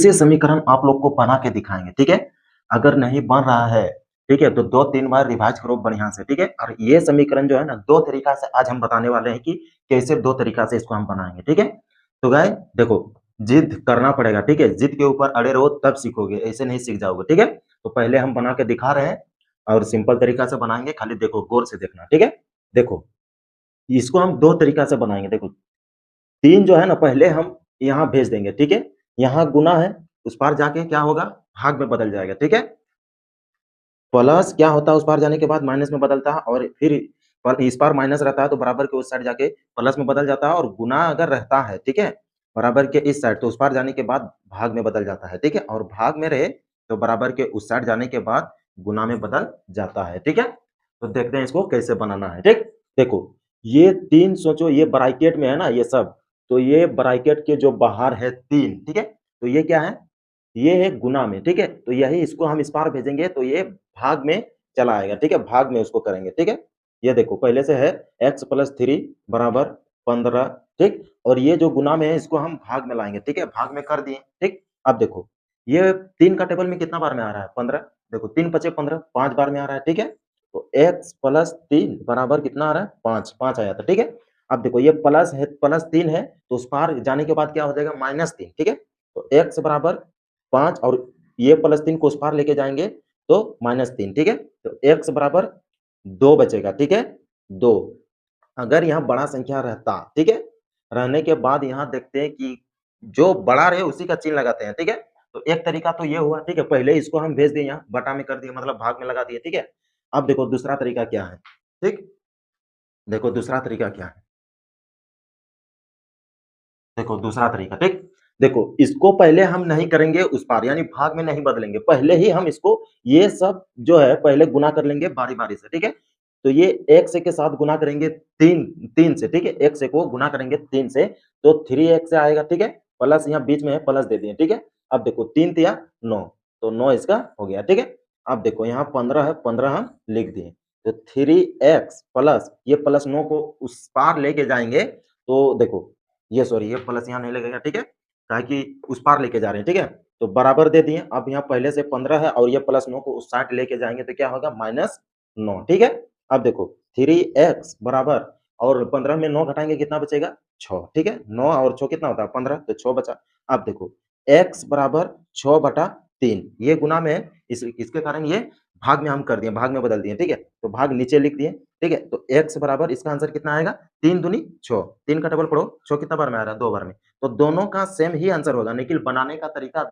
से समीकरण आप लोग को बना के दिखाएंगे, ठीक है। अगर नहीं बन रहा है, ठीक है, तो 2-3 बार रिवाइज करो बढ़िया से, ठीक है। और ये समीकरण जो है ना, दो तरीका से आज हम बताने वाले हैं कि कैसे दो तरीका से इसको हम बनाएंगे, ठीक है। तो गाइस देखो, जिद करना पड़ेगा, ठीक है। जिद के ऊपर अड़े रहो तब सीखोगे, ऐसे नहीं सीख जाओगे, ठीक है। तो पहले हम बना के दिखा रहे हैं और सिंपल तरीका से बनाएंगे, खाली देखो गौर से देखना, ठीक है। देखो, इसको हम दो तरीका से बनाएंगे। देखो, 3 जो है ना, पहले हम यहाँ भेज देंगे, ठीक है। यहाँ गुना है, उस पार जाके क्या होगा, भाग में बदल जाएगा, ठीक है। प्लस क्या होता है, उस पार जाने के बाद माइनस में बदलता है, और फिर इस पार माइनस रहता है तो बराबर के उस साइड जाके प्लस में बदल जाता है, और गुना अगर रहता है, ठीक है, बराबर के इस साइड, तो उस पार जाने के बाद भाग में बदल जाता है, ठीक है। और भाग में रहे तो बराबर के उस साइड जाने के बाद गुना में बदल जाता है, ठीक है। तो देखते हैं इसको कैसे बनाना है, ठीक। देखो, ये 3 सोचो, ये ब्रैकेट में है ना ये सब, तो ये ब्रैकेट के जो बाहर है 3, ठीक है। तो ये क्या है, ये है गुना में, ठीक है। तो यही इसको हम इस पार भेजेंगे तो ये भाग में चला आएगा, ठीक है। भाग में उसको करेंगे, ठीक है। ये देखो पहले से है x प्लस 3 बराबर 15, ठीक। और ये जो गुना में है इसको हम भाग में लाएंगे, ठीक है। भाग में कर दिए, ठीक। अब देखो, ये 3 का टेबल में कितना बार में आ रहा है, 15। देखो 3 पचे 15, 5 बार में आ रहा है, ठीक है। तो x प्लस 3 बराबर कितना आ रहा है, 5, 5 आया था, ठीक है। अब देखो, ये प्लस है, प्लस 3 है, तो उस पार जाने के बाद क्या हो जाएगा, -3, ठीक है। तो x बराबर 5, और ये +3 को उस पार लेके जाएँगे तो -3, ठीक है। तो x बराबर 2 बचेगा, ठीक है, 2। अगर यहाँ बड़ा संख्या रहता, ठीक है, रहने के बाद यहाँ देखते हैं कि जो बड़ा रहे उसी का चिन्ह लगाते हैं, ठीक है। तो एक तरीका तो ये हुआ, ठीक है, पहले इसको हम भेज दिए यहाँ, बटा में कर दिए, मतलब भाग में लगा दिए, ठीक है। अब देखो दूसरा तरीका क्या है, ठीक। देखो दूसरा तरीका क्या है, देखो दूसरा तरीका, ठीक। देखो, इसको पहले हम नहीं करेंगे उस पार, यानी भाग में नहीं बदलेंगे, पहले ही हम इसको ये सब जो है पहले गुना कर लेंगे बारी-बारी से, ठीक है। तो ये 1 से के साथ गुना करेंगे 3, 3 से, ठीक है। 1 से को गुना करेंगे 3 से, तो 3x से आएगा, ठीक है। प्लस यहाँ बीच में है, प्लस दे दिए, ठीक है। अब देखो 3 तिया 9, तो 9 इसका हो गया, ठीक है। अब देखो यहाँ 15 है, 15 हम लिख दिए। तो 3x प्लस ये प्लस 9 को उस पार लेके जाएँगे, तो देखो ये सॉरी, ये प्लस यहाँ नहीं लगेगा, ठीक है, काहे कि उस पार लेके जा रहे हैं, ठीक है। तो बराबर दे दिए, अब यहाँ पहले से 15 है और ये प्लस 9 को उस साइड लेके जाएँगे तो क्या होगा, -9, ठीक है। अब देखो 3x बराबर, और 15 में 9 घटाएँगे कितना बचेगा, 6, ठीक है। 9 और 6 कितना होता है, 15, तो 6 बचा। अब देखो x बराबर 6/3, ये गुना में है, इसके कारण ये भाग में हम कर दिए, भाग में बदल दिए, ठीक है। तो भाग नीचे लिख दिए, ठीक है। तो x बराबर, इसका आंसर कितना आएगा, 3 दूनी 6, 3 का डबल पढ़ो, 6 कितना बार में आ रहा है, 2 बार में। तो दोनों का सेम ही आंसर होगा, लेकिन बनाने का तरीका